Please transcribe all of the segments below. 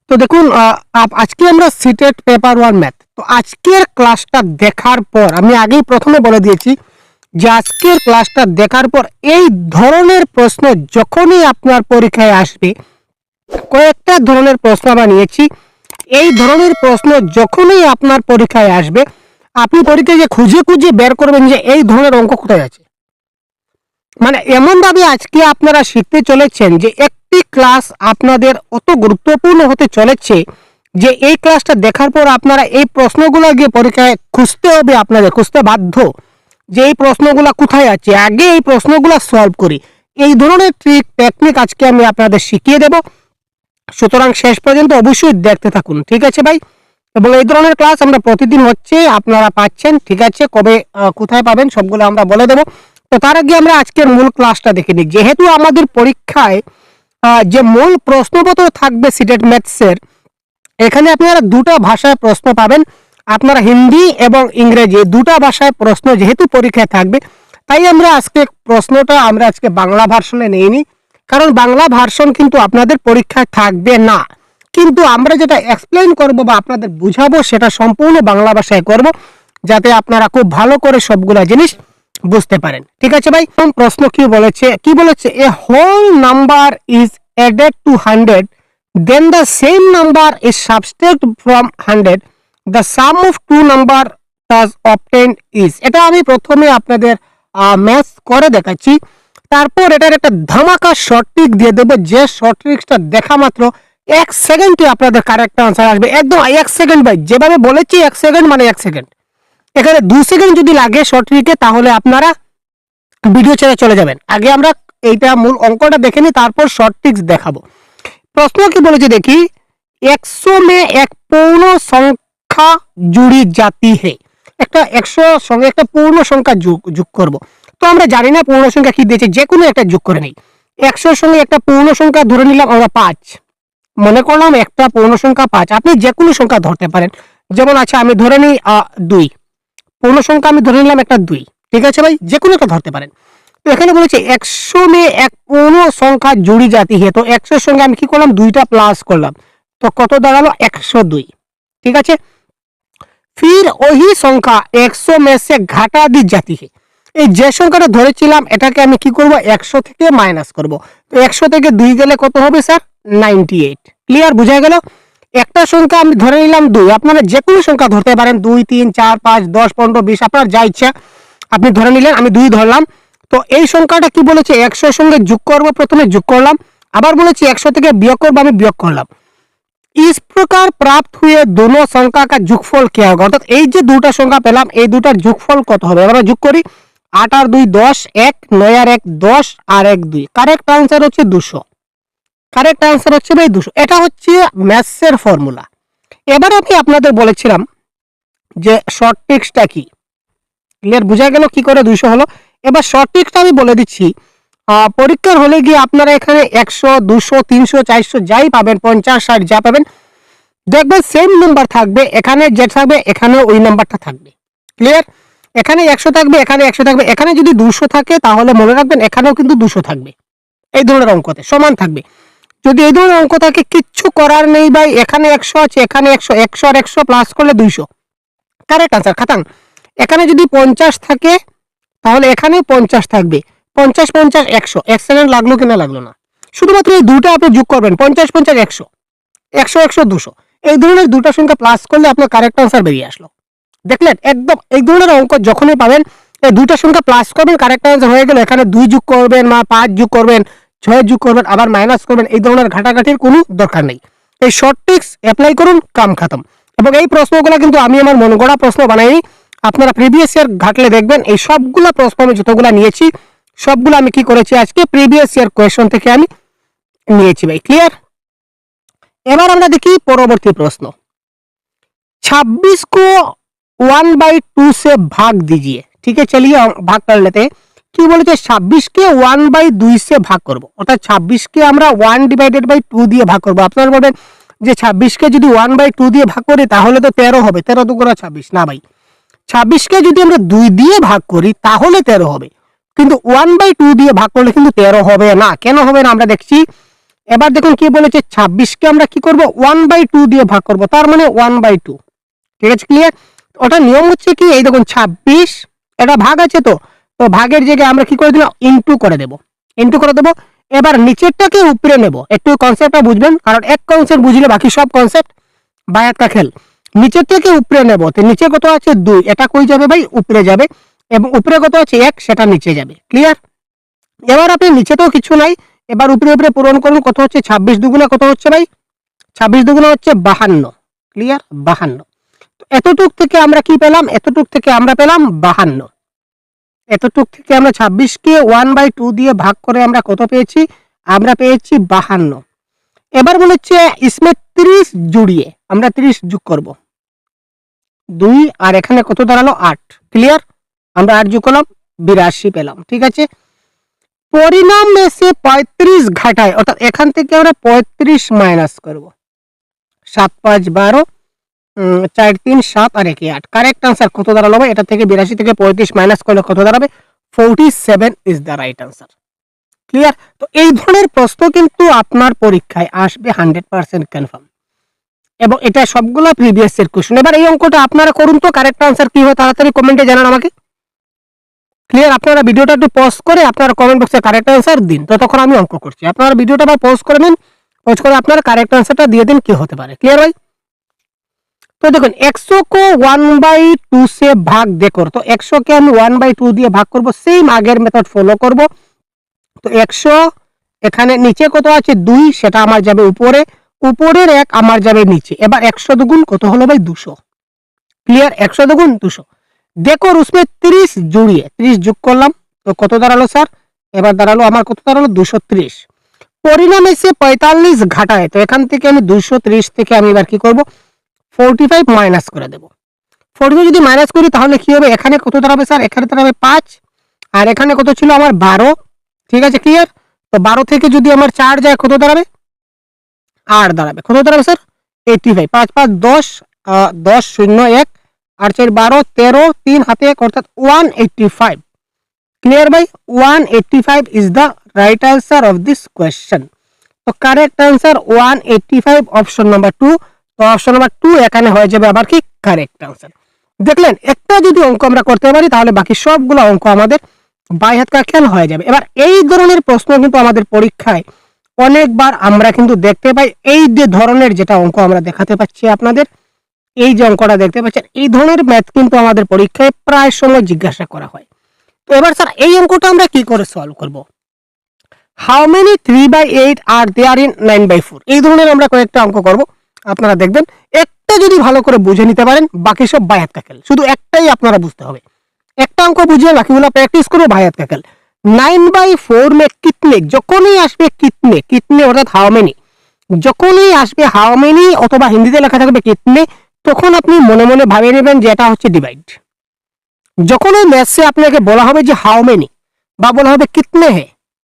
তো দেখুন আজকে আমরা সিটেট পেপার 1 ম্যাথ। তো আজকের ক্লাসটা দেখার পর আমি আগেই প্রথমে বলে দিয়েছি যে আজকের ক্লাসটা দেখার পর এই ধরনের প্রশ্ন যখনই আপনার পরীক্ষায় আসবে, কয়েকটা ধরনের প্রশ্ন আমরা নিয়েছি। এই ধরনের প্রশ্ন যখনই আপনার পরীক্ষায় আসবে, আপনি পরীক্ষায় যে খুঁজে খুঁজে বের করবেন যে এই ধরনের অঙ্ক কোথায় আছে। মানে এমনভাবে আজকে আপনারা শিখতে চলেছেন যে একটি ক্লাস আপনাদের অত গুরুত্বপূর্ণ হতে চলেছে যে এই ক্লাসটা দেখার পর আপনারা এই প্রশ্নগুলো গিয়ে পরীক্ষায় খুঁজতে হবে, আপনাদের খুঁজতে বাধ্য যে এই প্রশ্নগুলো কোথায় আছে, আগে এই প্রশ্নগুলো সলভ করি। এই ধরনের ট্রিক টেকনিক আজকে আমি আপনাদের শিখিয়ে দেব, সুতরাং শেষ পর্যন্ত অবশ্যই দেখতে থাকুন, ঠিক আছে ভাই? এবং এই ধরনের ক্লাস আমরা প্রতিদিন হচ্ছে, আপনারা পাচ্ছেন, ঠিক আছে? কবে কোথায় পাবেন সবগুলো আমরা বলে দেব। তো তার আগে আমরা আজকের মূল ক্লাসটা দেখে নিই। যেহেতু আমাদের পরীক্ষায় যে মূল প্রশ্নপত্র থাকবে সিটেট ম্যাথসের, এখানে আপনারা দুটো ভাষায় প্রশ্ন পাবেন। আপনারা হিন্দি এবং ইংরেজি দুটো ভাষায় প্রশ্ন যেহেতু পরীক্ষায় থাকবে, তাই আমরা আজকে প্রশ্নটা আমরা আজকে বাংলা ভার্সনে নিইনি, কারণ বাংলা ভার্সন কিন্তু আপনাদের পরীক্ষায় থাকবে না। কিন্তু আমরা যেটা এক্সপ্লেইন করব বা আপনাদের বুঝাবো সেটা সম্পূর্ণ বাংলা ভাষায় করব, যাতে আপনারা খুব ভালো করে সবগুলা জিনিস বুঝতে পারেন, ঠিক আছে ভাই? প্রশ্ন কি বলেছে a whole number is added to 100, then the same number is subtracted from 100, the sum of two number thus obtained is। এটা আমি প্রথমে আপনাদের ম্যাথস করে দেখাচ্ছি, তারপর এটার একটা ধামাকা শর্ট ট্রিক দিয়ে দেবো, যে শর্ট ট্রিকটা দেখা মাত্র 1 সেকেন্ডে আপনাদের কারেক্ট আনসার আসবে। একদম 1 সেকেন্ড ভাই, যেভাবে বলেছি 1 সেকেন্ড মানে 1 সেকেন্ড। এখানে 2 সেকেন্ড যদি লাগে শর্ট ট্রিকে তাহলে আপনারা ভিডিও ছেড়ে চলে যাবেন। আগে আমরা এইটা মূল অঙ্কটা দেখে নিই, তারপর শর্ট ট্রিক্স দেখাবো। প্রশ্ন কি বলেছে দেখি, 100 में एक पूर्ण সংখ্যা জুড়ি জাতি হে। একটা 100 সঙ্গে একটা পূর্ণ সংখ্যা যোগ করব। তো আমরা জানি না পূর্ণ সংখ্যা কি দিয়েছে, যে কোনো একটা যোগ করে নেই। 100 সঙ্গে একটা পূর্ণ সংখ্যা ধরে নিলাম আমরা 5, মনে করলাম একটা পূর্ণ সংখ্যা 5। আপনি যে কোনো সংখ্যা ধরতে পারেন, যেমন আচ্ছা আমি ধরে নিই 2, পূর্ণ সংখ্যা আমি ধরে নিলাম একটা 2, ঠিক আছে ভাই? যে কোনো একটা ধরতে পারেন। তো এখানে বলেছে 100 में एक पूर्ण সংখ্যা জুড়ি जाती है। তো 100 সঙ্গে আমি কি করলাম, 2টা প্লাস করলাম, তো কত দাঁড়ালো 102, ঠিক আছে? फिर वही সংখ্যা 100 में से घटा दी जाती है। এই যে সংখ্যাটা ধরেছিলাম এটাকে আমি কি করব, 100 থেকে মাইনাস করব। তো 100 থেকে 2 গেলে কত হবে স্যার, 98। ক্লিয়ার, বোঝা গেল? একটা সংখ্যা আমি ধরে নিলাম 2, আপনারা যে কোনো সংখ্যা ধরতে পারেন, 2 3 4 5 10 15 20, আপনার যা ইচ্ছা আপনি ধরে নিলেন। আমি 2 ধরলাম। তো এই সংখ্যাটা কি বলেছে, 100 সঙ্গে যোগ করব, প্রথমে যোগ করলাম, আবার বলেছি 100 থেকে বিয়োগ করব, আমি বিয়োগ করলাম। इस प्रकार प्राप्त हुए दोनों संख्या का যোগফল কি হবে? অর্থাৎ এই যে দুটো সংখ্যা পেলাম, এই দুটার যোগফল কত হবে? আমরা যোগ করি, 8 আর 2 10, 1 9 আর 1 10 আর 1 2। কারেক্ট आंसर হচ্ছে 200। কারেক্ট आंसर হচ্ছে ভাই 200। এটা হচ্ছে ম্যাথসের ফর্মুলা। এবার আমি আপনাদের বলেছিলাম যে শর্ট ট্রিক্সটা কি। ক্লিয়ার, বোঝা গেল কি করে 200 হলো? এবার শর্ট ট্রিকটা আমি বলে দিচ্ছি। পরীক্ষার হলে গিয়ে আপনারা এখানে 100 200 300 400 যাই পাবেন, 50 60 যা পাবেন, দেখবেন সেম নাম্বার থাকবে। এখানে যে থাকবে এখানে ওই নাম্বারটা থাকবে। ক্লিয়ার, এখানে 100 থাকবে, এখানে 100 থাকবে। এখানে যদি 200 থাকে তাহলে মনে রাখবেন এখানেও কিন্তু 200 থাকবে। এই ধরনের অঙ্কতে সমান থাকবে। যদি এই ধরনের অঙ্ক থাকে কিচ্ছু করার নেই ভাই, এখানে 100 আছে, এখানে 100, 100 আর 100 প্লাস করলে 200। কারেক্ট আনসার খাতাম। এখানে যদি 50 থাকে তাহলে এখানে 50 থাকবে। 50 50 100। 1 সেকেন্ড লাগলো কিনা, লাগলো না। শুধুমাত্র এই দুটো আপনি যোগ করবেন, 50 50 100, 100 100 200। এই ধরনের দুটো সংখ্যা প্লাস করলে আপনার কারেক্ট আনসার বেরিয়ে আসলো। দেখলেন, একদম এই ধরনের অঙ্ক যখনই পাবেন এই দুটো সংখ্যা প্লাস করবেন, কারেক্ট আনসার হয়ে গেল। এখানে 2 যোগ করবেন বা 5 যোগ করবেন, 6 যোগ করবেন, আবার মাইনাস করবেন, এই ধরনের ঘাটাঘাটির কোনো দরকার নেই। এই শর্ট ট্রিক্স অ্যাপ্লাই করুন, কাম খতম। এবং এই প্রশ্নগুলো কিন্তু আমি আমার মন গড়া প্রশ্ন বানাইনি, আপনারা প্রিভিয়াস ইয়ার ঘাটলে দেখবেন এই সবগুলো প্রশ্ন আমি যতগুলো নিয়েছি সবগুলো আমি কি করেছি, আজকে প্রিভিয়াস ইয়ার কোয়েশ্চন থেকে আমি নিয়েছি ভাই। ক্লিয়ার, এবার আমরা দেখি পরবর্তী প্রশ্ন। 26 को 1/2 से भाग दीजिए। ठीक है, चलिए भाग कर लेते हैं। কি বলেছে, 26 কে 1/2 से ভাগ করব, অর্থাৎ 26 কে আমরা 1/2 দিয়ে ভাগ করব। আপনারা বলবেন যে 26 কে যদি 1/2 দিয়ে ভাগ করি তাহলে তো 13 হবে, 13 2 26। না ভাই, 26 কে যদি আমরা 2 দিয়ে ভাগ করি তাহলে 13 হবে, কিন্তু 1/2 দিয়ে ভাগ করলে কিন্তু 13 হবে না। কেন হবে না আমরা দেখছি। এবার দেখুন কি বলেছে, 26কে আমরা কি করব 1/2 দিয়ে ভাগ করব, তার মানে 1/2। ঠিক আছে, ক্লিয়ার। ওটা নিয়ম হচ্ছে কি, এই দেখুন 26 এটা ভাগ আছে, তো তো ভাগের জায়গায় আমরা কি করে দিলাম ইনটু করে দেব, ইনটু করে দেব। এবার নিচেরটাকে উপরে নেব, একটু কনসেপ্টটা বুঝবেন, কারণ এক কনসেপ্ট বুঝলে বাকি সব কনসেপ্ট বায়াত কা খেল। নিচের থেকে উপরে নেব, তো নিচে কত আছে 2, এটা কই যাবে ভাই উপরে যাবে, এবং উপরে কত আছে 1, সেটা নিচে যাবে। ক্লিয়ার। এবার আপনি নিচে তো কিছু নাই, এবার উপরে উপরে পূরণ করুন, কত হচ্ছে 26 দুগুণে কত হচ্ছে ভাই, 26 দুগুণে হচ্ছে 52। ক্লিয়ার, 52। তো এতটুক থেকে আমরা কি পেলাম, এতটুক থেকে আমরা পেলাম 52। এতটুক থেকে আমরা 26কে 1/2 দিয়ে ভাগ করে আমরা কত পেয়েছি, আমরা পেয়েছি 52। এবার বলেছে इसमें 30 জুড়িয়ে আমরা 30 যোগ করব, 2 আর এখানে কত দাঁড়ালো 8। ক্লিয়ার, আমরা 8 যোগ করলাম 82 পেলাম। ঠিক আছে, পরিণাম में से 35 ঘটায়, অর্থাৎ এখান থেকে আমরা 35 মাইনাস করব, 7 5 12, 4 3 7 আর 1 8। কারেক্ট आंसर কত দাঁড়ালো ভাই, এটা থেকে 82 থেকে 35 মাইনাস করলে কত দাঁড়াবে, 47 is the right answer. Clear. তো এই ধরনের প্রশ্ন কিন্তু আপনার পরীক্ষায় আসবে 100% কনফার্ম, এবং এটা সবগুলো প্রিভিয়াস এর কোশ্চেন। এবার এই অঙ্কটা আপনারা করুন তো, কারেক্ট आंसर কি হয় তাড়াতাড়ি কমেন্টে জানান আমাকে। ক্লিয়ার, আপনারা ভিডিওটা একটু পজ করে আপনারা কমেন্ট বক্সে কারেক্ট आंसर দিন, ততক্ষণ আমি অঙ্ক করছি। আপনারা ভিডিওটা আবার পজ করে নিন, পজ করে আপনারা কারেক্ট आंसरটা দিয়ে দিন কি হতে পারে। ক্লিয়ার ভাই। তো দেখুন 100 को 1/2 से भाग देकर, तो 100 के আমি 1/2 দিয়ে ভাগ করব, সেম আগের মেথড ফলো করব। তো 100 এখানে নিচে কত আছে 2, সেটা আমার যাবে উপরে, উপরের 1 আমার যাবে নিচে। এবার 100 দুগুণ কত হলো ভাই 200। ক্লিয়ার, 100 দুগুণ 200। দেখো उसमें 30 জুড়িয়ে 30 যোগ করলাম, তো কত দাঁড়ালো স্যার, এবার দাঁড়ালো আমার কত দাঁড়ালো 230। পরিণামে সে 45 ঘটায়, তো এখান থেকে আমি 230 থেকে আমি এবার কি করব 45 মাইনাস করে দেব। 45 যদি মাইনাস করি তাহলে কি হবে, এখানে কত দাঁড়াবে স্যার, এখানে দাঁড়াবে 5, আর এখানে কত ছিল আমার 12। ঠিক আছে, ক্লিয়ার। তো 12 থেকে যদি আমার 4 যায় কত দাঁড়াবে, 8 দাঁড়াবে, কত দাঁড়াবে স্যার 85। 5 5 10, 10 0 1, 8 4 12, 13, 3 হাতে 1, অর্থাৎ 185। ক্লিয়ার ভাই, 185 is the right answer of this question. তো কারেক্ট आंसर 185, অপশন নাম্বার 2। তো অপশন নাম্বার 2 এখানে হয়ে যাবে আবার কি কারেক্ট आंसर। দেখলেন, একটা যদি অঙ্ক আমরা করতে পারি তাহলে বাকি সবগুলো অঙ্ক আমাদের বাই হাত কা খেল হয়ে যাবে। এবার এই ধরনের প্রশ্ন কিন্তু আমাদের পরীক্ষায় অনেকবার আমরা কিন্তু দেখতে পাই। এই যে ধরনের যেটা অঙ্ক আমরা দেখাতে পাচ্ছি আপনাদের, এই যে অঙ্কটা দেখতে পাচ্ছেন, এই ধরনের ম্যাথ কিন্তু আমাদের পরীক্ষায় প্রায় সময় জিজ্ঞাসা করা হয়। তো এবার স্যার এই অঙ্কটা আমরা কি করে সলভ করব, how many 3/8 are there in 9/4, এই ধরনের আমরা কয়েকটা অঙ্ক করব। আপনারা দেখবেন একটা যদি ভালো করে বুঝে নিতে পারেন বাকি সব বাই হাত কা খেল, শুধু একটাই আপনারা বুঝতে হবে। একটা অঙ্ক বুঝিয়ে বাকিগুলো প্র্যাকটিস করো বাই হাত কা খেল। 9/4 में कितने, যখনই আসবে কিতনে, কিতনে অর্থাৎ হাউ মেনি, যখনই আসবে হাউ মেনি অথবা হিন্দিতে লেখা থাকবে কিতনে, তখন আপনি মনে মনে ভাবে নেবেন যে এটা হচ্ছে ডিভাইড। যখন ওই ম্যাথসে আপনাকে বলা হবে যে হাউ মেনি বা বলা হবে কিতনে হে,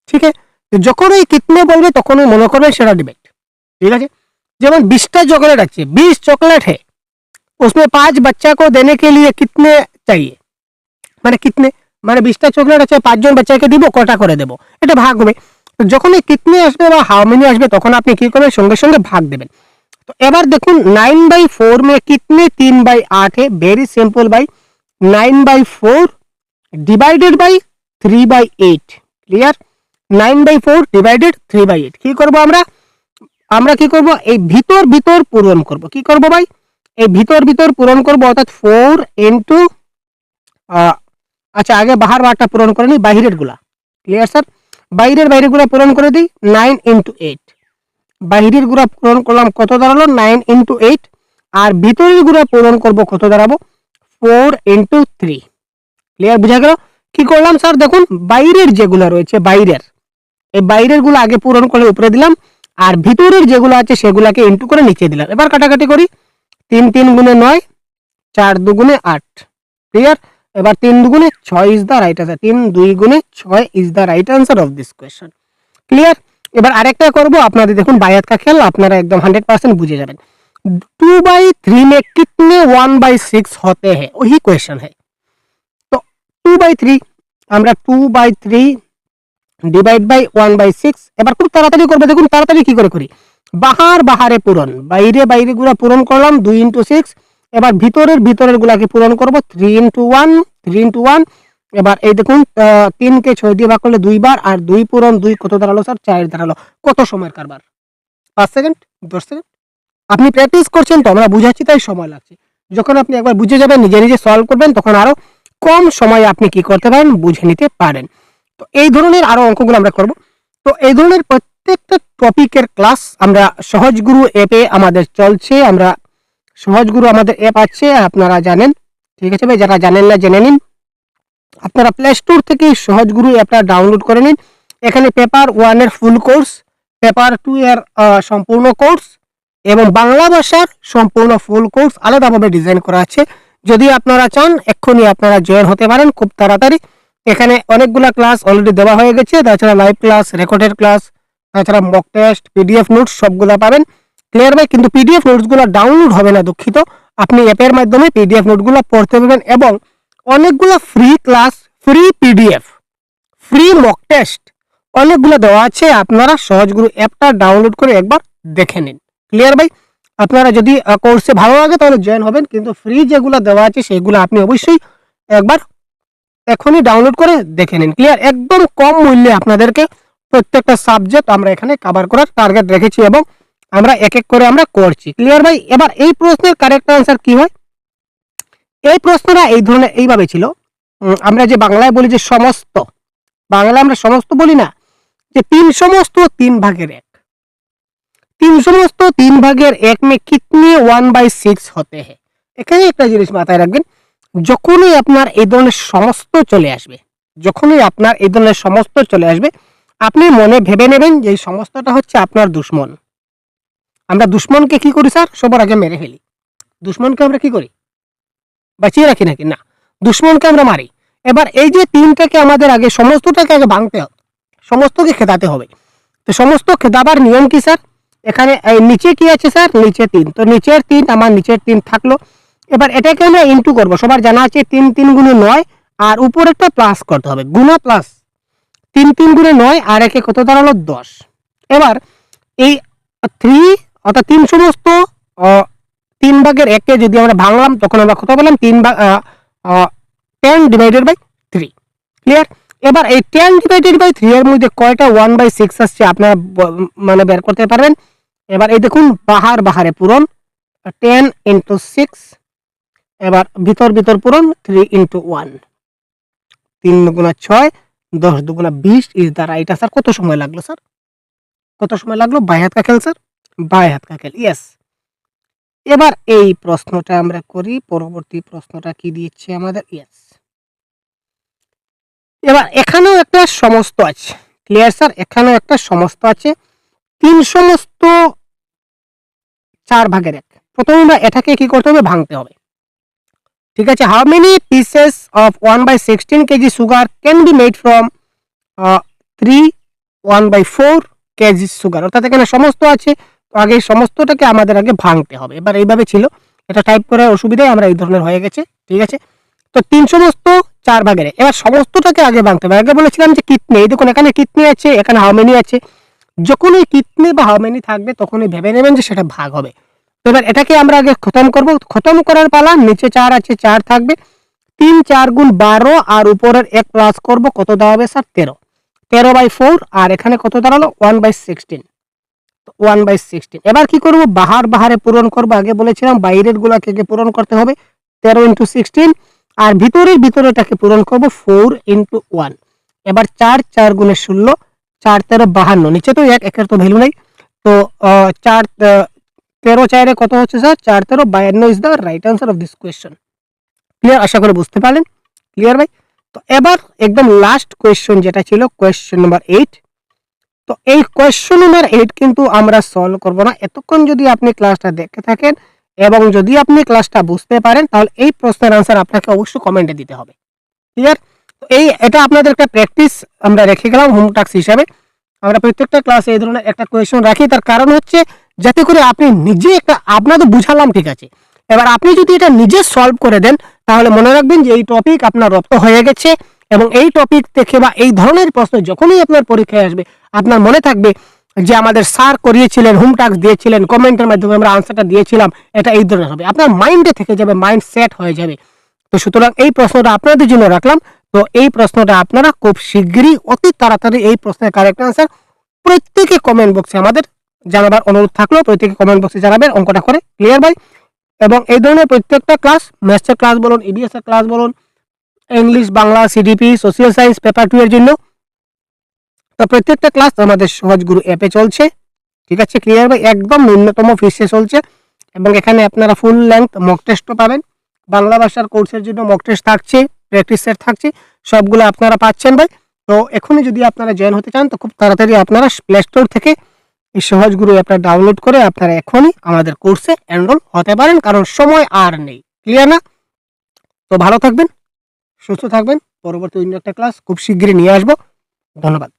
ঠিক আছে, যখন ওই কিতনে বলবে তখন ওই মনে করবেন সেটা ডিভাইড। ঠিক আছে, যেমন 20টা চকলেট আছে, 20 चॉकलेट है, उसमें 5 बच्चा को देने के लिए कितने चाहिए, মানে কিতনে মানে 20টা চকলেট আছে 5 জন বাচ্চাকে দিব, কটা করে দেব, এটা ভাগ হবে। তো যখন এই কিতনে আসবে বা হাউ মেনি আসবে তখন আপনি কি করবেন সঙ্গে সঙ্গে ভাগ দেবেন। তো এবার দেখুন 9/4 में कितने 3/8 है, वेरी सिंपल भाई, 9/4 ডিভাইডেড বাই 3/8। Clear, 9/4 divided 3/8। কি করব আমরা, আমরা কি করব এই ভিতর ভিতর পূরণ করব। কি করব ভাই, এই ভিতর ভিতর পূরণ করব, অর্থাৎ 4 ইনটু, আচ্ছা আগে বাহার বারটা পূরণ করে নি, বাইরের গুলা। ক্লিয়ার স্যার, বাইরের গুলা পূরণ করে দিই, 9 ইনটু 8। বাইরের গুলা পূরণ করলাম কত দাঁড়ালো 9 ইনটু 8, আর ভিতরের গুলা পূরণ করব কত দাঁড়াবো 4 ইনটু 3। ক্লিয়ার, বুঝা গেল। কি করলাম স্যার, দেখুন বাইরের যেগুলো রয়েছে বাইরের, এই বাইরের গুলো আগে পূরণ করে উপরে দিলাম, আর ভিতরের যেগুলো আছে সেগুলোকে ইনটু করে নিচে দিলাম। এবার কাটাকাটি করি, 3 3 গুণে 9, 4 2 8। ক্লিয়ার, এবার 3 2 6 is the right answer, 3 2 6 is the right answer of this question. Clear, এবার আরেকটা করব, আপনাদের দেখুন বাই হাত কা খেল, আপনারা একদম 100% বুঝে যাবেন। 2/3 में कितने 1/6 होते हैं, वही क्वेश्चन है। तो 2/3 আমরা 2/3 ডিভাইড বাই 1/6। এবার খুব তাড়াতাড়ি করবে, দেখুন তাড়াতাড়ি কি করে করি। বাহারে পূরণ, বাইরে গুলা পূরণ করলাম 2 × 6। এবার ভিতরের গুলাকে পূরণ করব 3 × 1, 3 × 1। এবার এই দেখুন 3 কে 6 দিয়ে ভাগ করলে 2 বার, আর 2 পূরণ 2 কত দাঁড়ালো স্যার? 4 দাঁড়ালো। কত সময়ের কারবার? 5 সেকেন্ড, 10 সেকেন্ড। আপনি প্র্যাকটিস করছেন তো, আমরা বুঝাচ্ছি তাই সময় লাগছে। যখন আপনি একবার বুঝে যাবেন, নিজে সলভ করবেন, তখন আরো কম সময়ে আপনি কি করতে পারেন, বুঝে নিতে পারেন। তো এই ধরনের আরো অঙ্কগুলো আমরা করব। তো এই ধরনের প্রত্যেকটা টপিকের ক্লাস আমরা সহজগুরু অ্যাপে আমাদের চলছে। আমরা সহজগুরু আমাদের অ্যাপ আছে, আপনারা জানেন, ঠিক আছে ভাই? যারা জানেন না জেনে নিন। আপনারা প্লে স্টোর থেকে সহজগুরু অ্যাপটা ডাউনলোড করে নিন। এখানে পেপার 1 এর ফুল কোর্স, পেপার 2 এর সম্পূর্ণ কোর্স এবং বাংলা ভাষার সম্পূর্ণ ফুল কোর্স আলাদাভাবে ডিজাইন করা আছে। যদি আপনারা চান এক্ষুনি আপনারা জয়েন হতে পারেন খুব তাড়াতাড়ি। এখানে অনেকগুলা ক্লাস অলরেডি দেওয়া হয়ে গেছে, তাছাড়া লাইভ ক্লাস, রেকর্ডেড ক্লাস, তাছাড়া মক টেস্ট, পিডিএফ নোটস সবগুলা পাবেন। ক্লিয়ার ভাই? কিন্তু পিডিএফ নোটসগুলো ডাউনলোড হবে না, দুঃখিত। আপনি অ্যাপের মাধ্যমে পিডিএফ নোটগুলো পড়তে পারবেন এবং অনেকগুলো free class, free PDF, free mock test অনেকগুলো দেওয়া আছে। আপনারা সহজগুরু অ্যাপটা ডাউনলোড করে একবার দেখে নিন। ক্লিয়ার ভাই? আপনারা যদি কোর্সে ভালো লাগে তাহলে জয়েন হবেন, কিন্তু ফ্রি যেগুলো দেওয়া আছে সেগুলো আপনি অবশ্যই একবার এখনই ডাউনলোড করে দেখে নিন। ক্লিয়ার? একদম কম মূল্যে আপনাদেরকে প্রত্যেকটা সাবজেক্ট আমরা এখানে কভার করার টার্গেট রেখেছি এবং আমরা এক এক করে আমরা করছি। ক্লিয়ার ভাই? এবার এই প্রশ্নের কারেক্ট আনসার কি হয়? এই প্রশ্নটা এই ধরনের এইভাবে ছিল। আমরা যে বাংলায় বলি যে সমস্ত, বাংলা আমরা সমস্ত বলি না, যে 3 সমস্ত 3 ভাগের 1, 3 সমস্ত 3 ভাগের 1 में कितने 1/6 होते हैं। এখানে একটা জিনিস মাথায় রাখবেন, যখনই আপনার এই ধরনের সমস্ত চলে আসবে, যখনই আপনার এই ধরনের সমস্ত চলে আসবে, আপনি মনে ভেবে নেবেন যে এই সমস্তটা হচ্ছে আপনার দুশ্মন। আমরা দুশ্মনকে কি করি স্যার? সবার আগে মেরে ফেলি। দুশ্মনকে আমরা কি করি? বাঁচিয়ে রাখি নাকি? না, দুশ্মনকে আমরা মারি। এবার এই যে 3টাকে আমাদের আগে সমস্তটাকে আগে ভাঙতে হবে, সমস্তকে খেদাতে হবে। তো সমস্ত খেদাবার নিয়ম কি স্যার? এখানে নিচে কি আছে স্যার? নিচে 3, তো নিচের 3 আমার নিচের 3 থাকলো। এবার এটাকে আমরা ইনটু করব। সবার জানা আছে 3 3 গুণে 9, আর উপরেরটা প্লাস করতে হবে, গুণা প্লাস। 3 3 গুণে 9 আর একে কত দাঁড়ালো? 10। এবার এই 3 অর্থাৎ 3 সমস্ত 3 ভাগের 1 কে যদি আমরা ভাঙলাম তখন আমরা কত পেলাম? 3 ভাগ 10 ডিভাইডেড বাই 3। ক্লিয়ার? এবার এই 10 ডিভাইডেড বাই 3 এর মধ্যে কয়টা 1/6 আসছে আপনারা মানে বের করতে পারবেন। এবার এই দেখুন বাহারে পূরণ 10 × 6, এবার ভিতর পূরণ 3 × 1, 3 গুণা 6, 10 দুগুণা 20 ইজ দ্য রাইট আনসার। কত সময় লাগলো স্যার? কত সময় লাগলো? বাই হাত কা খেল স্যার, বাই হাত কা খেল। ইয়েস। এবার এই প্রশ্নটা আমরা করি। পরবর্তী প্রশ্নটা কি দিয়েছে আমাদের? ইয়েস। এবার এখানেও একটা সমস্ত আছে। Clear sir? এখানেও একটা সমস্ত আছে। 3 সমস্ত 4 ভাগের 1। প্রথমে আমরা এটাকে কি করতে হবে? ভাঙতে হবে। ঠিক আছে? How many pieces of 1/16 KG sugar can be made from 3 1/4 KG sugar. অর্থাৎ এখানে সমস্ত আছে, তো আগে এই সমস্তটাকে আমাদের আগে ভাঙতে হবে। এবার এইভাবে ছিল, এটা টাইপ করার অসুবিধায় আমরা এই ধরনের হয়ে গেছে। ঠিক আছে? তো 3 সমস্ত 4 ভাগের 1। এবার সমস্তটাকে আগে ভাঙতে হবে। আগে বলেছিলাম যে কিতনে, এই দেখুন এখানে কিতনে আছে, এখানে হাউ মেনি আছে। যখনই কিতনে বা হাউ মেনি থাকবে তখনই ভেবে নেবেন যে সেটা ভাগ হবে। তো এবার এটাকে আমরা আগে খতম করব। খতম করার পালা। নিচে 4 আছে, 4 থাকবে। 3 4 গুণ 12 আর উপরের 1 প্লাস করব, কত দাঁড়াবে স্যার? 13। 13/4 আর এখানে কত দাঁড়ালো? 1/16। 1/16। এবার কি করব? বাহারে পূরণ করব। আগে বলেছিলাম বাইরের গুলাকে আগে পূরণ করতে হবে 13 × 16, আর ভিতরেটাকে পূরণ করব 4 × 1। এবার 4 4 গুণে 16, 4 13 52। নিচে তো 1, একের তো ভ্যালু নাই। তো 4 13 4 কত হচ্ছে sir? 4 13 52 is the right answer of this question. Clear? আশা করে বুঝতে পারলেন। ক্লিয়ার ভাই? তো এবার একদম লাস্ট কোয়েশ্চন যেটা ছিল কোয়েশ্চন নাম্বার 8। তো এই কোয়েশ্চন নাম্বার 8 কিন্তু আমরা সলভ করব না। এতক্ষণ যদি আপনি ক্লাসটা দেখে থাকেন এবং যদি আপনি ক্লাসটা বুঝতে পারেন তাহলে এই প্রশ্নের আনসার আপনাকে অবশ্যই কমেন্টে দিতে হবে। ক্লিয়ার? তো এটা আপনাদের একটা প্র্যাকটিস আমরা রেখে গেলাম হোম টাস্ক হিসাবে। আমরা প্রত্যেকটা ক্লাসে এই ধরনের একটা কোয়েশ্চন রাখি, তার কারণ হচ্ছে যাতে করে আপনি নিজে একটা, আপনাদের বুঝালাম ঠিক আছে, এবার আপনি যদি এটা নিজে সলভ করে দেন তাহলে মনে রাখবেন যে এই টপিক আপনার রপ্ত হয়ে গেছে এবং এই টপিক থেকে বা এই ধরনের প্রশ্ন যখনই আপনার পরীক্ষায় আসবে, আপনার মনে থাকবে যে আমাদের স্যার করিয়েছিলেন, হোম টাস্ক দিয়েছিলেন, কমেন্টের মাধ্যমে আমরা আনসারটা দিয়েছিলাম, এটা এই ধরনের হবে, আপনার মাইন্ডে থেকে যাবে, মাইন্ড সেট হয়ে যাবে। তো সুতরাং এই প্রশ্নটা আপনাদের জন্য রাখলাম। তো এই প্রশ্নটা আপনারা খুব শিগগিরই, অতি তাড়াতাড়ি এই প্রশ্নের কারেক্ট আনসার প্রত্যেকে কমেন্ট বক্সে আমাদের জানাবার অনুরোধ থাকলো, প্রত্যেকে কমেন্ট বক্সে জানাবেন অঙ্কটা করে। ক্লিয়ার ভাই? এবং এই ধরনের প্রত্যেকটা ক্লাস, ম্যাথসের ক্লাস বলুন, ইবিএস এর ক্লাস বলুন, English, Bangla, CDP, social science paper 2 এর জন্য, তো প্রত্যেকটা ক্লাস আমাদের সহজ গুরু অ্যাপে চলছে। ঠিক আছে? ক্লিয়ার ভাই? একদম ন্যূনতম ফিসে চলছে এবং এখানে আপনারা ফুল লেন্থ মক টেস্টও পাবেন। বাংলা ভাষার কোর্সের জন্য মক টেস্ট থাকছে, প্র্যাকটিস সেট থাকছে, সবগুলো আপনারা পাচ্ছেন ভাই। তো এখনই যদি আপনারা জয়েন হতে চান, তো খুব তাড়াতাড়ি আপনারা প্লে স্টোর থেকে এই সহজ গুরু অ্যাপটা ডাউনলোড করে আপনারা এখনই আমাদের কোর্সে এনরোল হতে পারেন, কারণ সময় আর নেই। ক্লিয়ার না? তো ভালো থাকবেন, সুস্থ থাকবেন। পরবর্তী অন্য একটা ক্লাস খুব শিগগিরই নিয়ে আসবো। ধন্যবাদ।